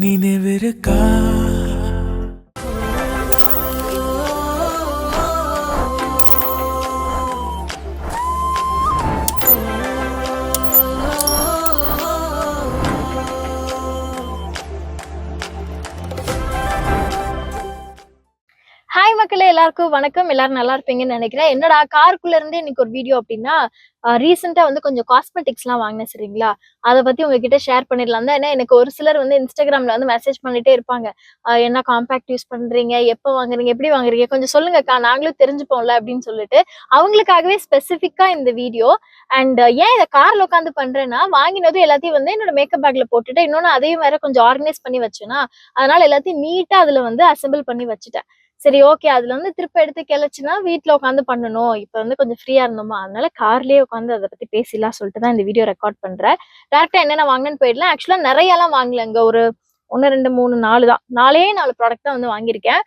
நினைவிருக்கா hi மக்களே, எல்லாருக்கும் வணக்கம். எல்லாரும் நல்லா இருப்பீங்கன்னு நினைக்கிறேன். என்னடா காருக்குள்ள இருந்து இன்னைக்கு ஒரு வீடியோ அப்படின்னா, ரீசெண்டா வந்து கொஞ்சம் காஸ்மெட்டிக்ஸ் எல்லாம் வாங்கினேன் சரிங்களா. அதை பத்தி உங்ககிட்ட ஷேர் பண்ணிடலாம் தான். ஏன்னா எனக்கு ஒரு சிலர் வந்து இன்ஸ்டாகிராம்ல வந்து மெசேஜ் பண்ணிட்டே இருப்பாங்க. என்ன காம்பேக்ட் யூஸ் பண்றீங்க, எப்போ வாங்குறீங்க, எப்படி வாங்குறீங்க, கொஞ்சம் சொல்லுங்கக்கா, நாங்களும் தெரிஞ்சுப்போம்ல அப்படின்னு சொல்லிட்டு அவங்களுக்காகவே ஸ்பெசிஃபிக்கா இந்த வீடியோ. அண்ட் ஏன் இதை கார்ல உட்காந்து பண்றேன்னா, வாங்கினதும் எல்லாத்தையும் வந்து என்னோட மேக்கப் பேக்ல போட்டுட்டு இன்னொன்னு அதையும் வேற கொஞ்சம் ஆர்கனைஸ் பண்ணி வச்சேன்னா, அதனால எல்லாத்தையும் நீட்டா அதுல வந்து அசெம்பிள் பண்ணி வச்சுட்டேன். சரி, ஓகே, அதுல வந்து திருப்ப எடுத்து கிளச்சுன்னா வீட்டுல உட்காந்து பண்ணணும். இப்ப வந்து கொஞ்சம் ஃப்ரீயா இருந்தோமா, அதனால கார்லயே உட்காந்து அதை பத்தி பேசிடலாம் சொல்லிட்டு தான் இந்த வீடியோ ரெக்கார்ட் பண்றேன். டேரக்டா என்னென்ன வாங்கினேன்னு போயிடலாம். ஆக்சுவலா நிறைய எல்லாம் வாங்கலங்க. ஒரு 1 2 3 4 தான். 4 ப்ராடக்ட் தான் வந்து வாங்கியிருக்கேன்.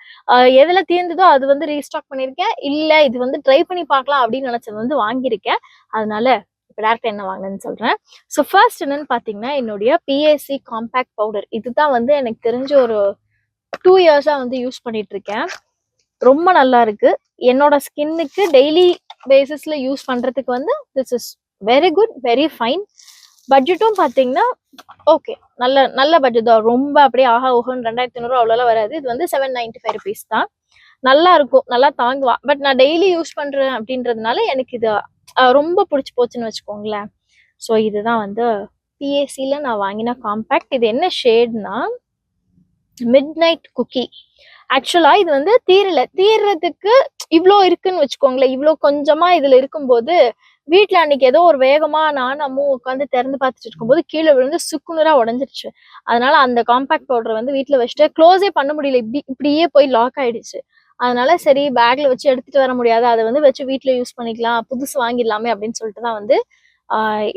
எதுல தீர்ந்ததோ அது வந்து ரீஸ்டாக் பண்ணிருக்கேன். இல்ல இது வந்து ட்ரை பண்ணி பார்க்கலாம் அப்படின்னு நினைச்சது வந்து வாங்கியிருக்கேன். அதனால இப்ப டேரக்டா என்ன வாங்கினேன்னு சொல்றேன். ஸோ ஃபர்ஸ்ட் என்னன்னு பாத்தீங்கன்னா, என்னுடைய பிஏசி காம்பேக்ட் பவுடர். இதுதான் வந்து எனக்கு தெரிஞ்ச ஒரு 2 இயர்ஸா வந்து யூஸ் பண்ணிட்டு இருக்கேன். ரொம்ப நல்லா இருக்கு. என்னோட ஸ்கின்னுக்கு டெய்லி பேசிஸ்ல யூஸ் பண்றதுக்கு வந்து this is very good, very fine. பட்ஜெட்டும் பாத்தீங்கன்னா ஓகே, நல்ல நல்ல பட்ஜெட் தான். ரொம்ப அப்படியே ஆஹா ஓஹோன்னு 2500 அவ்வளோலாம் வராது. இது வந்து 795 ருபீஸ் தான். நல்லா இருக்கும், நல்லா தாங்குவா. பட் நான் டெய்லி யூஸ் பண்றேன் அப்படின்றதுனால எனக்கு இது ரொம்ப பிடிச்சி போச்சுன்னு வச்சுக்கோங்களேன். ஸோ இதுதான் வந்து பிஏசில நான் வாங்கின காம்பேக்ட். இது என்ன ஷேட்னா மிட் நைட் குக்கி. ஆக்சுவலா இது வந்து தீர்றதுக்கு இவ்வளோ இருக்குன்னு வச்சுக்கோங்களேன். இவ்வளோ கொஞ்சமா இதுல இருக்கும்போது வீட்டுல அன்னைக்கு ஏதோ ஒரு வேகமா நானும் அம்மும் உட்காந்து திறந்து பார்த்துட்டு இருக்கும்போது கீழே விழுந்து சுக்குநூறா உடஞ்சிருச்சு. அதனால அந்த காம்பேக்ட் பவுடரை வந்து வீட்டுல வச்சுட்டு க்ளோஸே பண்ண முடியல. இப்படியே போய் லாக் ஆயிடுச்சு. அதனால சரி, பேக்ல வச்சு எடுத்துட்டு வர முடியாது, அதை வந்து வச்சு வீட்டுல யூஸ் பண்ணிக்கலாம், புதுசு வாங்கிடலாமே அப்படின்னு சொல்லிட்டு தான் வந்து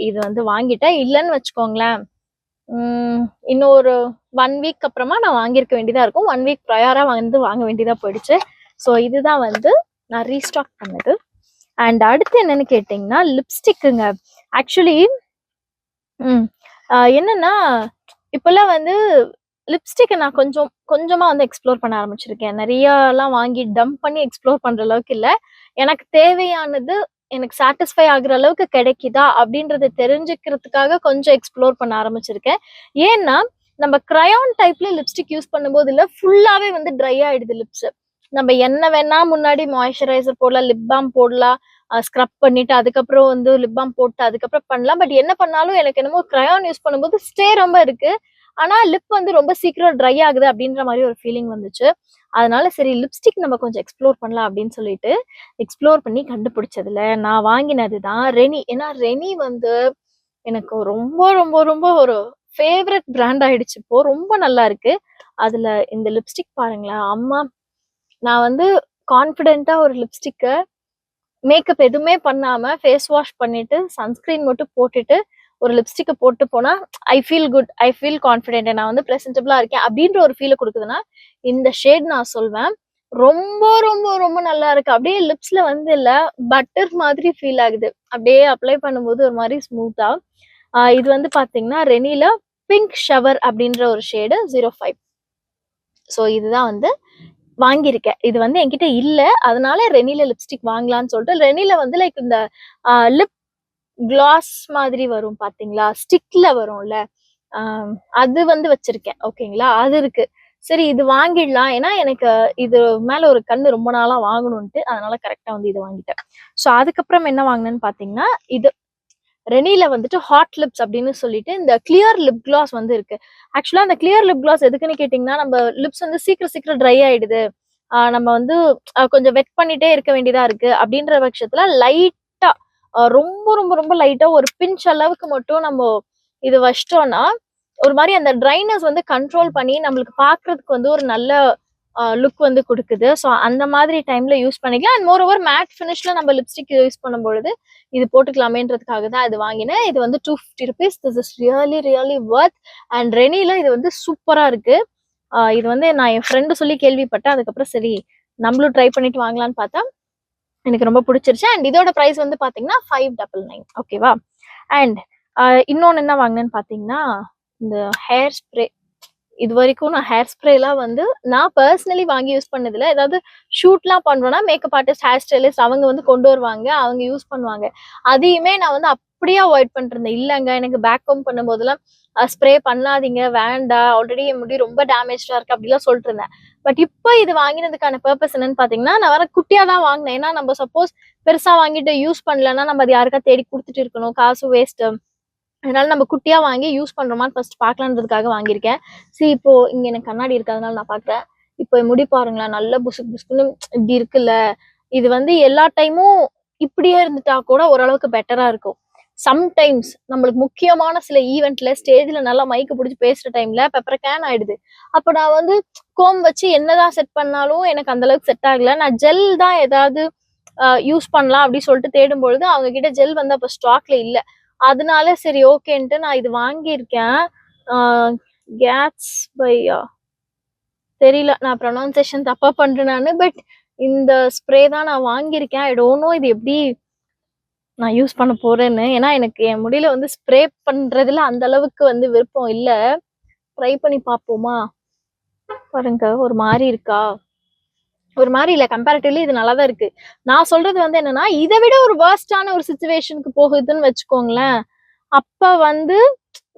இது வந்து வாங்கிட்டேன். இல்லைன்னு வச்சுக்கோங்களேன், இன்னும் ஒரு 1 வீக் அப்புறமா நான் வாங்கியிருக்க வேண்டியதா இருக்கும். 1 வீக் ப்ரையரா வந்து வாங்க வேண்டியதா போயிடுச்சு. ஸோ இதுதான் வந்து நான் ரீஸ்டாக் பண்ணது. அண்ட் அடுத்து என்னன்னு கேட்டிங்கன்னா, லிப்ஸ்டிக்குங்க. ஆக்சுவலி என்னன்னா, இப்பெல்லாம் வந்து லிப்ஸ்டிக்கை நான் கொஞ்சமா வந்து எக்ஸ்ப்ளோர் பண்ண ஆரம்பிச்சிருக்கேன். நிறையலாம் வாங்கி டம்ப் பண்ணி எக்ஸ்ப்ளோர் பண்ற அளவுக்கு இல்லை. எனக்கு தேவையானது எனக்கு சாட்டிஸ்ஃபை ஆகுற அளவுக்கு கிடைக்குதா அப்படின்றத தெரிஞ்சுக்கிறதுக்காக கொஞ்சம் எக்ஸ்ப்ளோர் பண்ண ஆரம்பிச்சிருக்கேன். ஏன்னா நம்ம கிரையான் டைப்ல லிப்ஸ்டிக் யூஸ் பண்ணும்போது இல்லை, ஃபுல்லாவே வந்து ட்ரை ஆயிடுது லிப்ஸ். நம்ம என்ன வேணா முன்னாடி மாய்ஸ்சரைசர் போடலாம், லிப் பாம் போடலாம், ஸ்க்ரப் பண்ணிட்டு அதுக்கப்புறம் வந்து லிப் பாம் போட்டு அதுக்கப்புறம் பண்ணலாம். பட் என்ன பண்ணாலும் எனக்கு என்னமோ கிரையான் யூஸ் பண்ணும்போது ஸ்டே ரொம்ப இருக்கு. ஆனா லிப் வந்து ரொம்ப சீக்கிரம் ட்ரை ஆகுது அப்படின்ற மாதிரி ஒரு ஃபீலிங் வந்துச்சு. அதனால சரி, லிப்ஸ்டிக் நம்ம கொஞ்சம் எக்ஸ்ப்ளோர் பண்ணலாம் அப்படின்னு சொல்லிட்டு எக்ஸ்ப்ளோர் பண்ணி கண்டுபிடிச்சதுல நான் வாங்கினது தான் ரெனி. ஏன்னா ரெனி வந்து எனக்கு ரொம்ப ரொம்ப ரொம்ப ஒரு ஃபேவரட் பிராண்ட் ஆயிடுச்சு. இப்போ ரொம்ப நல்லா இருக்கு. அதுல இந்த லிப்ஸ்டிக் பாருங்களேன் அம்மா. நான் வந்து கான்ஃபிடென்ட்டா ஒரு லிப்ஸ்டிக்கை மேக்கப் எதுவுமே பண்ணாம ஃபேஸ் வாஷ் பண்ணிட்டு சன்ஸ்கிரீன் மட்டும் போட்டுட்டு ஒரு லிப்ஸ்டிக்கை போட்டு போனா I feel good, I feel confident, நான் வந்து ப்ரெசென்டபிளா இருக்கேன் அப்படின்ற ஒரு ஃபீலை கொடுக்குதுன்னா இந்த ஷேட் நான் சொல்வேன். ரொம்ப ரொம்ப ரொம்ப நல்லா இருக்கு. அப்படியே லிப்ஸ்ல வந்து இல்ல, பட்டர் மாதிரி ஃபீல் ஆகுது. அப்படியே அப்ளை பண்ணும்போது ஒரு மாதிரி ஸ்மூத்தா. இது வந்து பாத்தீங்கன்னா ரெனில பிங்க் ஷவர் அப்படின்ற ஒரு ஷேடு 05. ஸோ இதுதான் வந்து வாங்கியிருக்கேன். இது வந்து என்கிட்ட இல்ல, அதனால ரெனில லிப்ஸ்டிக் வாங்கலாம்னு சொல்லிட்டு ரெனில வந்து லைக் இந்த லிப் கிளாஸ் மாதிரி வரும் பாத்தீங்களா, ஸ்டிக்ல வரும்ல, அது வந்து வச்சிருக்கேன். ஓகேங்களா, அது இருக்கு. சரி, இது வாங்கிடலாம். ஏன்னா எனக்கு இது மேல ஒரு கண்ணு ரொம்ப நாளா வாங்கணும்ட்டு, அதனால கரெக்டா வந்து இது வாங்கிட்டேன். ஸோ அதுக்கப்புறம் என்ன வாங்கினேன்னு பாத்தீங்கன்னா, இது ரெனில வந்துட்டு ஹாட் லிப்ஸ் அப்படின்னு சொல்லிட்டு இந்த கிளியர் லிப் கிளாஸ் வந்து இருக்கு. ஆக்சுவலா அந்த கிளியர் லிப் கிளாஸ் எதுக்குன்னு கேட்டீங்கன்னா, நம்ம லிப்ஸ் வந்து சீக்கிரம் ட்ரை ஆயிடுது, நம்ம வந்து கொஞ்சம் வெட் பண்ணிட்டே இருக்க வேண்டியதா இருக்கு அப்படின்ற பட்சத்துல லைட்டா, ரொம்ப ரொம்ப ரொம்ப லைட்டா ஒரு பிஞ்ச் அளவுக்கு மட்டும் நம்ம இது வச்சிட்டோம்னா ஒரு மாதிரி அந்த ட்ரைனஸ் வந்து கண்ட்ரோல் பண்ணி நம்மளுக்கு பாக்குறதுக்கு வந்து ஒரு நல்ல லுக் வந்து கொடுக்குது. ஸோ அந்த மாதிரி டைம்ல யூஸ் பண்ணிக்கலாம். அண்ட் மோர் ஓவர் மேட் ஃபினிஷ்ல நம்ம லிப்ஸ்டிக் யூஸ் பண்ணும்பொழுது இது போட்டுக்கலாமேன்றதுக்காக தான் இது வாங்கினேன். இது வந்து 250 rupees. This is really really worth. And ரெனில இது வந்து சூப்பரா இருக்கு. இது வந்து நான் என் ஃப்ரெண்டு சொல்லி கேள்விப்பட்டேன். அதுக்கப்புறம் சரி நம்மளும் ட்ரை பண்ணிட்டு வாங்கலான்னு பார்த்தா எனக்கு ரொம்ப பிடிச்சிருச்சு. அண்ட் இதோட ப்ரைஸ் வந்து பாத்தீங்கன்னா 599. ஓகேவா. அண்ட் இன்னொன்னு என்ன வாங்கினேன்னு பாத்தீங்கன்னா, இந்த ஹேர் ஸ்ப்ரே. இது வரைக்கும் நான் ஹேர் ஸ்ப்ரேலாம் வந்து நான் பர்சனலி வாங்கி யூஸ் பண்ணதில்ல. ஏதாவது ஷூட்லாம் பண்றோம்னா மேக்கப் ஆர்டிஸ்ட், ஹேர் ஸ்டைலிஸ்ட் அவங்க வந்து கொண்டு வருவாங்க. அவங்க யூஸ் பண்ணுவாங்க. அதையுமே நான் வந்து அப்படியே அவாய்ட் பண்ணிட்டுருந்தேன். இல்லங்க எனக்கு பேக் கோம் பண்ணும்போதெல்லாம் ஸ்ப்ரே பண்ணாதீங்க, வேண்டாம். ஆல்ரெடி என் முடி ரொம்ப டேமேஜ்டா இருக்கு அப்படிலாம் சொல்லிட்டு இருந்தேன். பட் இப்போ இது வாங்கினதுக்கான பர்பஸ் என்னன்னு பாத்தீங்கன்னா, நான் வேற குட்டியா தான் வாங்கினேன். ஏன்னா நம்ம சப்போஸ் பெருசா வாங்கிட்டு யூஸ் பண்ணலன்னா நம்ம அது யாருக்கா தேடி கொடுத்துட்டு இருக்கணும். காசு வேஸ்ட். அதனால நம்ம குட்டியா வாங்கி யூஸ் பண்றோமான்னு ஃபர்ஸ்ட் பார்க்கலான்றதுக்காக வாங்கியிருக்கேன். இப்போ இங்க எனக்கு கண்ணாடி இருக்கு, அதனால நான் பாக்குறேன். இப்போ என் முடி பாருங்களேன், நல்ல புசுக்கு புசுக்குன்னு இப்படி இருக்குல்ல. இது வந்து எல்லா டைமும் இப்படியே இருந்துட்டா கூட ஓரளவுக்கு பெட்டரா இருக்கும். சம்டைம்ஸ் நம்மளுக்கு முக்கியமான சில ஈவெண்ட்ல ஸ்டேஜ்ல நல்லா மைக்கு பிடிச்சி பேசுற டைம்ல பெப்பர் கேன் ஆயிடுது. அப்ப நான் வந்து கோம் வச்சு என்னதான் செட் பண்ணாலும் எனக்கு அந்த அளவுக்கு செட் ஆகல. நான் ஜெல் தான் ஏதாவது யூஸ் பண்ணலாம் அப்படின்னு சொல்லிட்டு தேடும் பொழுது அவங்க கிட்ட ஜெல் வந்து அப்ப ஸ்டாக்ல இல்ல. அதனால சரி ஓகேன்ட்டு நான் இது வாங்கியிருக்கேன். கேட்ஸ் பையா தெரியல, நான் ப்ரொனவுன்சேஷன் தப்பா பண்றேன் நானு. பட் இந்த ஸ்ப்ரே தான் நான் வாங்கியிருக்கேன். ஐ டோன்ட் நோ இது எப்படி நான் யூஸ் பண்ண போறேன்னு. ஏன்னா எனக்கு என் முடியல வந்து ஸ்ப்ரே பண்றதுல அந்த அளவுக்கு வந்து விருப்பம் இல்ல. ட்ரை பண்ணி பார்ப்போமா? பாருங்க ஒரு மாதிரி இருக்கா? ஒரு மாதிரி இல்ல, கம்பேரிட்டிவ்லி இது நல்லா தான் இருக்கு. நான் சொல்றது வந்து என்னன்னா, இதை விட ஒரு வர்ஸ்டான ஒரு சிச்சுவேஷனுக்கு போகுதுன்னு வச்சுக்கோங்களேன். அப்ப வந்து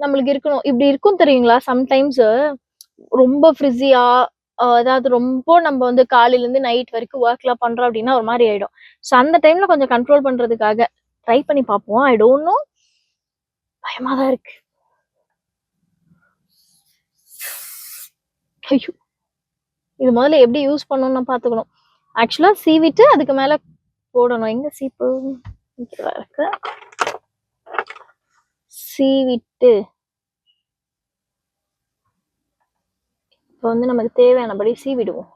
நம்மளுக்கு இருக்கணும். இப்படி இருக்கும் தெரியுங்களா? சம்டைம்ஸ் ரொம்ப ஃப்ரிஸியா அதாவது ரொம்ப நம்ம வந்து காலையில இருந்து நைட் வரைக்கும் ஒர்க்லாம் பண்றோம் அப்படின்னா ஒரு மாதிரி ஆயிடும். ஸோ அந்த டைம்ல கொஞ்சம் கண்ட்ரோல் பண்றதுக்காக ட்ரை பண்ணி பார்ப்போம். ஐ டோன்ட் நோ, பயமா தான் இருக்கு. ஐயோ, இது முதல்ல எப்படி யூஸ் பண்ணணும்னு பாத்துக்கணும். ஆக்சுவலா சீவிட்டு அதுக்கு மேல போடணும். எங்க சீப்பு இருக்கு, சீவிட்டு இப்போ வந்து நமக்கு தேவையானபடி சீவிடுவோம்.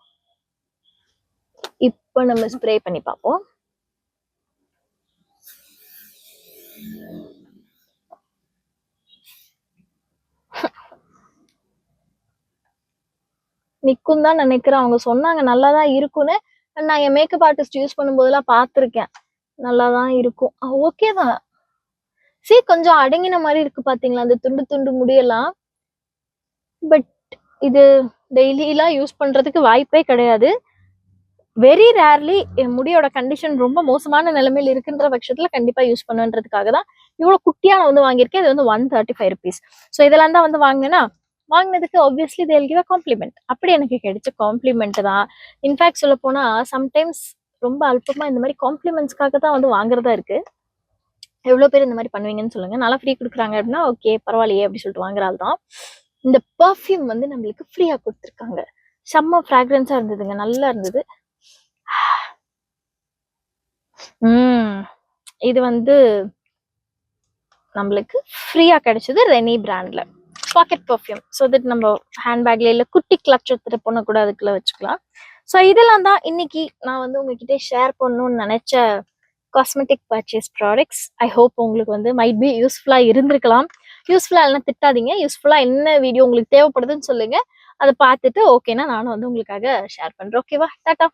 இப்போ நம்ம ஸ்ப்ரே பண்ணி பார்ப்போம். நிக்கும் தான் நினைக்கிறேன். அவங்க சொன்னாங்க நல்லாதான் இருக்கும்னு. நான் என் மேக்கப் ஆர்டிஸ்ட் யூஸ் பண்ணும்போதெல்லாம் பார்த்துருக்கேன். நல்லாதான் இருக்கும். ஓகே தான். சரி கொஞ்சம் அடங்கின மாதிரி இருக்கு பாத்தீங்களா அந்த துண்டு துண்டு முடியெல்லாம். பட் இது டெய்லிலாம் யூஸ் பண்றதுக்கு வாய்ப்பே கிடையாது. வெரி ரேர்லி என் முடியோட கண்டிஷன் ரொம்ப மோசமான நிலைமையில இருக்குன்ற பட்சத்துல கண்டிப்பா யூஸ் பண்ணுன்றதுக்காக தான் இவ்வளவு குட்டியா நான் வந்து வாங்கியிருக்கேன். இது வந்து 135 rupees. ஸோ இதெல்லாம் தான் வந்து வாங்கினேன்னா வாங்கினதுக்கு ஆப்வியஸ்லி தேல் கிவ் அ காம்ப்ளிமெண்ட். அப்படி எனக்கு கிடைச்ச காம்ப்ளிமெண்ட் தான். இன்ஃபேக்ட் சொல்ல போனா சம்டைம்ஸ் ரொம்ப அல்பமா இந்த மாதிரி காம்ப்ளிமெண்ட்ஸ்க்காக தான் வந்து வாங்குறதா இருக்கு. எவ்வளவு பேர் இந்த மாதிரி பண்ணுவீங்கன்னு சொல்லுங்க. நல்லா ஃப்ரீ கொடுக்குறாங்க அப்படின்னா ஓகே பரவாயில்லையே அப்படின்னு சொல்லிட்டு வாங்குறாள் தான். இந்த பர்ஃப்யூம் வந்து நம்மளுக்கு ஃப்ரீயா கொடுத்துருக்காங்க. செம்ம ஃப்ராக்ரன்ஸா இருந்ததுங்க, நல்லா இருந்தது. இது வந்து நம்மளுக்கு ஃப்ரீயா கிடைச்சது ரெனி பிராண்ட்ல பாக்கெட் பர்ஃப்யூம். ஸோ தட் நம்ம ஹேண்ட்பேக்ல இல்லை குட்டி கிளச் எடுத்துட்டு போன கூட அதுக்குள்ள வச்சுக்கலாம். ஸோ இதெல்லாம் தான் இன்னைக்கு நான் வந்து உங்ககிட்ட ஷேர் பண்ணணும்னு நினைச்ச cosmetic purchase products. I hope உங்களுக்கு வந்து மைட் பி யூஸ்ஃபுல்லா இருந்திருக்கலாம். யூஸ்ஃபுல்லா இல்லைன்னா திட்டாதீங்க. யூஸ்ஃபுல்லா என்ன வீடியோ உங்களுக்கு தேவைப்படுதுன்னு சொல்லுங்க. அதை பார்த்துட்டு ஓகேனா நானும் வந்து உங்களுக்காக ஷேர் பண்றேன். ஓகேவா? டாடா.